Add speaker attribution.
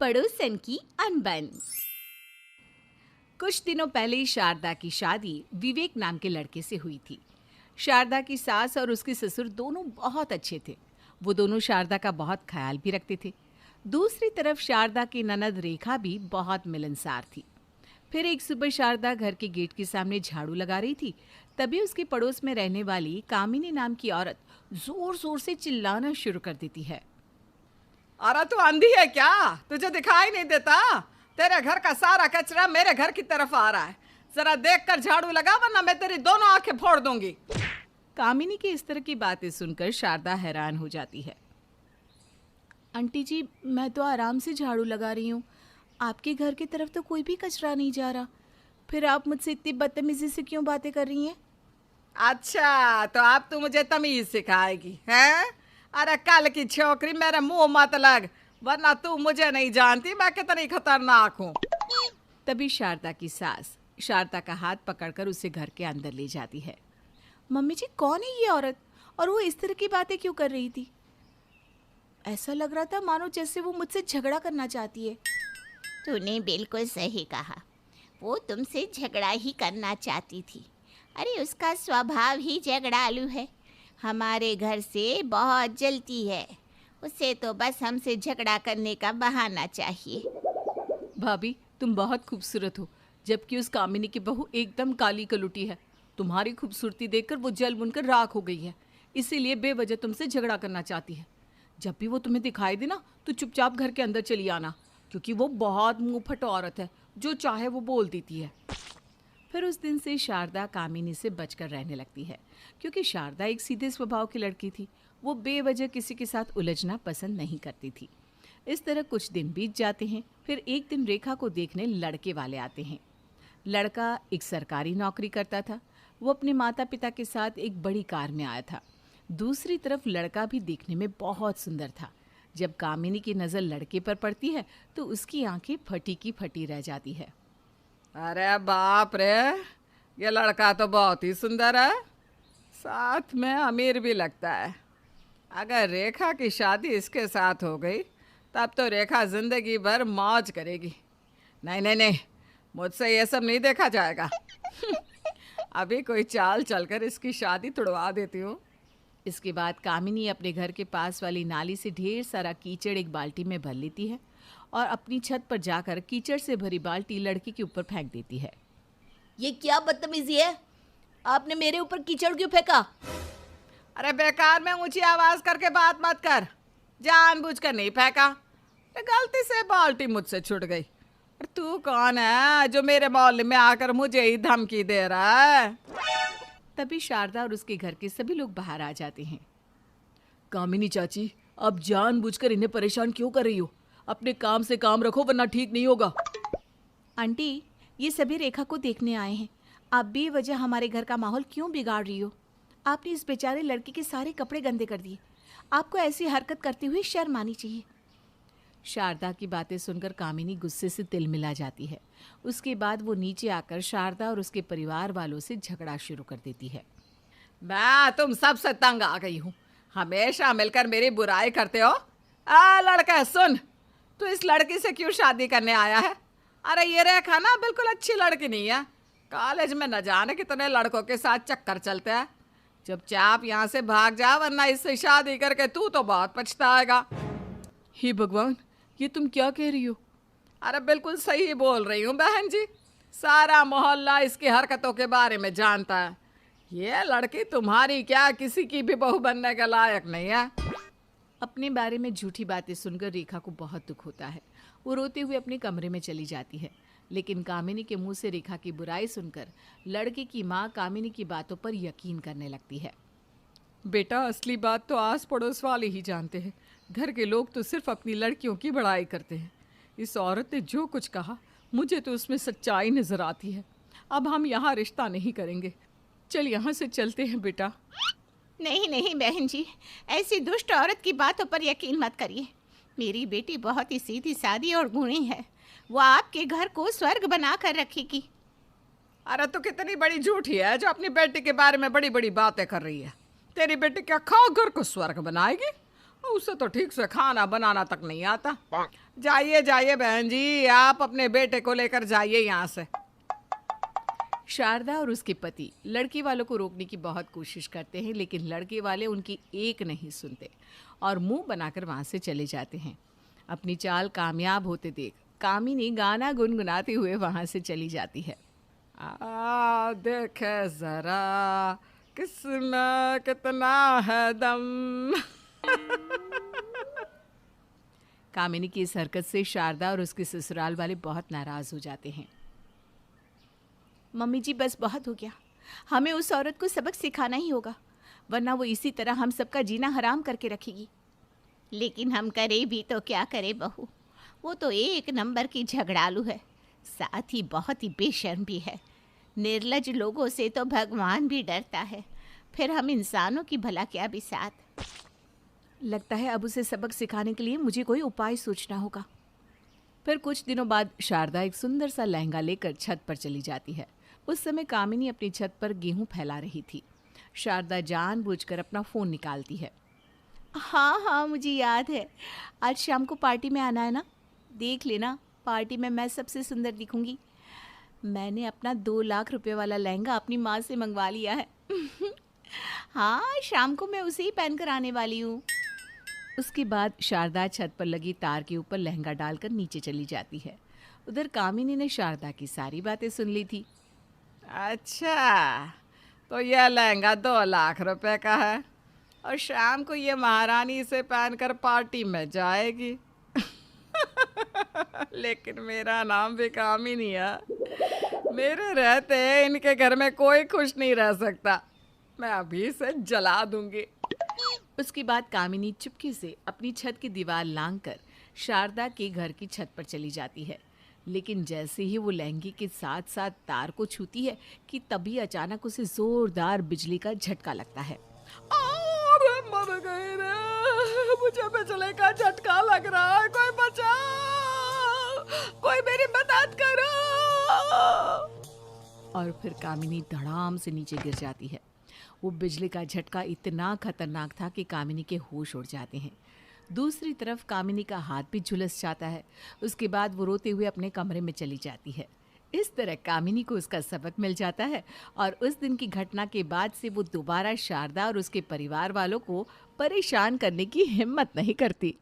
Speaker 1: पड़ोसन की अनबन। कुछ दिनों पहले शारदा की शादी विवेक नाम के लड़के से हुई थी। शारदा की सास और उसके ससुर दोनों बहुत अच्छे थे। वो दोनों शारदा का बहुत ख्याल भी रखते थे। दूसरी तरफ शारदा की ननद रेखा भी बहुत मिलनसार थी। फिर एक सुबह शारदा घर के गेट के सामने झाड़ू लगा रही थी। तभी उसके पड़ोस में रहने वाली कामिनी नाम की औरत जोर जोर से चिल्लाना शुरू कर देती है।
Speaker 2: अरे तू अंधी है क्या? तुझे दिखाई नहीं देता? तेरे घर का सारा कचरा मेरे घर की तरफ आ रहा है। जरा देख कर झाड़ू लगा, वरना मैं तेरी दोनों आंखें फोड़ दूंगी।
Speaker 1: कामिनी की इस तरह की बातें सुनकर शारदा हैरान हो जाती है। आंटी जी, मैं तो आराम से झाड़ू लगा रही हूँ। आपके घर की तरफ तो कोई भी कचरा नहीं जा रहा। फिर आप मुझसे इतनी बदतमीजी से क्यों बातें कर रही हैं?
Speaker 2: अच्छा, तो अब तू मुझे तमीज सिखाएगी हैं? अरे कल की छोकरी, मेरे मुंह मत लग, वरना तू मुझे नहीं जानती मैं कितनी खतरनाक हूँ।
Speaker 1: तभी शारदा की सास शारदा का हाथ पकड़कर उसे घर के अंदर ले जाती है। मम्मी जी, कौन है ये औरत और वो इस तरह की बातें क्यों कर रही थी? ऐसा लग रहा था मानो जैसे वो मुझसे झगड़ा करना चाहती है।
Speaker 3: तूने बिल्कुल सही कहा। वो तुमसे झगड़ा ही करना चाहती थी। अरे उसका स्वभाव ही झगड़ालू है। हमारे घर से बहुत जलती है। उसे तो बस हमसे झगड़ा करने का बहाना चाहिए।
Speaker 1: भाभी, तुम बहुत खूबसूरत हो, जबकि उस कामिनी की बहू एकदम काली कलुटी है। तुम्हारी खूबसूरती देखकर वो जल बुनकर राख हो गई है, इसीलिए बेवजह तुमसे झगड़ा करना चाहती है। जब भी वो तुम्हें दिखाई दे ना, तो चुपचाप घर के अंदर चली आना, क्योंकि वो बहुत मुंहफट औरत है, जो चाहे वो बोल देती है। फिर उस दिन से शारदा कामिनी से बचकर रहने लगती है, क्योंकि शारदा एक सीधे स्वभाव की लड़की थी। वो बेवजह किसी के साथ उलझना पसंद नहीं करती थी। इस तरह कुछ दिन बीत जाते हैं। फिर एक दिन रेखा को देखने लड़के वाले आते हैं। लड़का एक सरकारी नौकरी करता था। वो अपने माता पिता के साथ एक बड़ी कार में आया था। दूसरी तरफ लड़का भी देखने में बहुत सुंदर था। जब कामिनी की नज़र लड़के पर पड़ती है तो उसकी आंखें फटी की फटी रह जाती है।
Speaker 2: अरे बाप रे, ये लड़का तो बहुत ही सुंदर है, साथ में अमीर भी लगता है। अगर रेखा की शादी इसके साथ हो गई तब तो रेखा जिंदगी भर मौज करेगी। नहीं नहीं नहीं, मुझसे ये सब नहीं देखा जाएगा। अभी कोई चाल चलकर इसकी शादी तुड़वा देती हूँ।
Speaker 1: इसके बाद कामिनी अपने घर के पास वाली नाली से ढेर सारा कीचड़ एक बाल्टी में भर लेती है और अपनी छत पर जाकर कीचड़ से भरी बाल्टी लड़के के ऊपर फेंक देती है।
Speaker 4: ये क्या बदतमीजी है? आपने मेरे ऊपर कीचड़ क्यों फेंका?
Speaker 2: अरे बेकार में ऊंची आवाज करके बात मत कर, जानबूझकर नहीं फेंका। गलती से बाल्टी मुझसे छूट गई। तू कौन है जो मेरे मोहल्ले में आकर मुझे ही धमकी दे रहा है?
Speaker 1: तभी शारदा और उसके घर के सभी लोग बाहर आ जाते हैं। कामिनी चाची, अब जानबूझकर इन्हें परेशान क्यों कर रही हो? अपने काम से काम रखो, वरना ठीक नहीं होगा। आंटी, ये सभी रेखा को देखने आए हैं। आप बेवजह हमारे घर का माहौल क्यों बिगाड़ रही हो? आपने इस बेचारे लड़के के सारे कपड़े गंदे कर दिए। आपको ऐसी हरकत करते हुए शर्म आनी चाहिए। शारदा की बातें सुनकर कामिनी गुस्से से तिल मिला जाती है। उसके बाद वो नीचे आकर शारदा और उसके परिवार वालों से झगड़ा शुरू कर देती है।
Speaker 2: मैं तुम सबसे तंग आ गई हूँ, हमेशा मिलकर मेरी बुराई करते हो। लड़का सुन, तू इस लड़की से क्यों शादी करने आया है? अरे ये रेखा ना बिल्कुल अच्छी लड़की नहीं है। कॉलेज में न जाने कितने लड़कों के साथ चक्कर चलते हैं। चुपचाप यहाँ से भाग जा, वरना इससे शादी करके तू तो बहुत पछताएगा।
Speaker 1: हे भगवान, ये तुम क्या कह रही हो?
Speaker 2: अरे बिल्कुल सही बोल रही हूँ बहन जी। सारा मोहल्ला इसकी हरकतों के बारे में जानता है। ये लड़की तुम्हारी क्या किसी की भी बहू बनने के लायक नहीं है।
Speaker 1: अपने बारे में झूठी बातें सुनकर रेखा को बहुत दुख होता है। वो रोते हुए अपने कमरे में चली जाती है। लेकिन कामिनी के मुंह से रेखा की बुराई सुनकर लड़के की माँ कामिनी की बातों पर यकीन करने लगती है।
Speaker 2: बेटा, असली बात तो आस पड़ोस वाले ही जानते हैं। घर के लोग तो सिर्फ अपनी लड़कियों की बड़ाई करते हैं। इस औरत ने जो कुछ कहा, मुझे तो उसमें सच्चाई नजर आती है। अब हम यहाँ रिश्ता नहीं करेंगे। चल यहाँ से चलते हैं बेटा।
Speaker 3: नहीं नहीं बहन जी, ऐसी दुष्ट औरत की बातों पर यकीन मत करिए। मेरी बेटी बहुत ही सीधी सादी और गुणी है। वो आपके घर को स्वर्ग बना कर रखेगी।
Speaker 2: अरे तो कितनी बड़ी झूठी है जो अपनी बेटी के बारे में बड़ी बड़ी बातें कर रही है। तेरी बेटी क्या खा घर को स्वर्ग बनाएगी? उसे तो ठीक से खाना बनाना तक नहीं आता। जाइए जाइए बहन जी, आप अपने बेटे को लेकर जाइए यहाँ से।
Speaker 1: शारदा और उसके पति लड़के वालों को रोकने की बहुत कोशिश करते हैं, लेकिन लड़के वाले उनकी एक नहीं सुनते और मुंह बनाकर वहां से चले जाते हैं। अपनी चाल कामयाब होते देख कामिनी गाना गुनगुनाते हुए वहां से चली जाती है।
Speaker 2: देखे जरा किसमें कितना है दम।
Speaker 1: कामिनी की इस हरकत से शारदा और उसके ससुराल वाले बहुत नाराज हो जाते हैं।
Speaker 3: मम्मी जी बस बहुत हो गया, हमें उस औरत को सबक सिखाना ही होगा, वरना वो इसी तरह हम सबका जीना हराम करके रखेगी। लेकिन हम करें भी तो क्या करें बहू, वो तो एक नंबर की झगड़ालू है, साथ ही बहुत ही बेशर्म भी है। निर्लज लोगों से तो भगवान भी डरता है, फिर हम इंसानों की भला क्या बिसात।
Speaker 1: लगता है अब उसे सबक सिखाने के लिए मुझे कोई उपाय सोचना होगा। फिर कुछ दिनों बाद शारदा एक सुंदर सा लहंगा लेकर छत पर चली जाती है। उस समय कामिनी अपनी छत पर गेहूं फैला रही थी। शारदा जानबूझकर अपना फ़ोन निकालती है।
Speaker 3: हाँ हाँ, मुझे याद है, आज शाम को पार्टी में आना है ना, देख लेना पार्टी में मैं सबसे सुंदर दिखूंगी। मैंने अपना 2 लाख रुपए वाला लहंगा अपनी माँ से मंगवा लिया है। हाँ, शाम को मैं उसे ही पहन कर आने वाली हूँ।
Speaker 1: उसके बाद शारदा छत पर लगी तार के ऊपर लहंगा डालकर नीचे चली जाती है। उधर कामिनी ने शारदा की सारी बातें सुन ली थी।
Speaker 2: अच्छा, तो यह लहंगा 2 लाख रुपए का है और शाम को ये महारानी इसे पहनकर पार्टी में जाएगी। लेकिन मेरा नाम भी कामिनी है। मेरे रहते इनके घर में कोई खुश नहीं रह सकता। मैं अभी इसे जला दूंगी।
Speaker 1: उसके बाद कामिनी चुपके से अपनी छत की दीवार लांघकर शारदा के घर की छत पर चली जाती है। लेकिन जैसे ही वो लहंगे के साथ साथ तार को छूती है कि तभी अचानक उसे जोरदार बिजली का झटका लगता है।
Speaker 2: अरे मर गई रे, मुझे बिजली का झटका लग रहा है, कोई बचाओ, कोई मेरी मदद करो।
Speaker 1: और फिर कामिनी धड़ाम से नीचे गिर जाती है। वो बिजली का झटका इतना खतरनाक था कि कामिनी के होश उड़ जाते हैं। दूसरी तरफ कामिनी का हाथ भी झुलस जाता है। उसके बाद वो रोते हुए अपने कमरे में चली जाती है। इस तरह कामिनी को उसका सबक मिल जाता है और उस दिन की घटना के बाद से वो दोबारा शारदा और उसके परिवार वालों को परेशान करने की हिम्मत नहीं करती।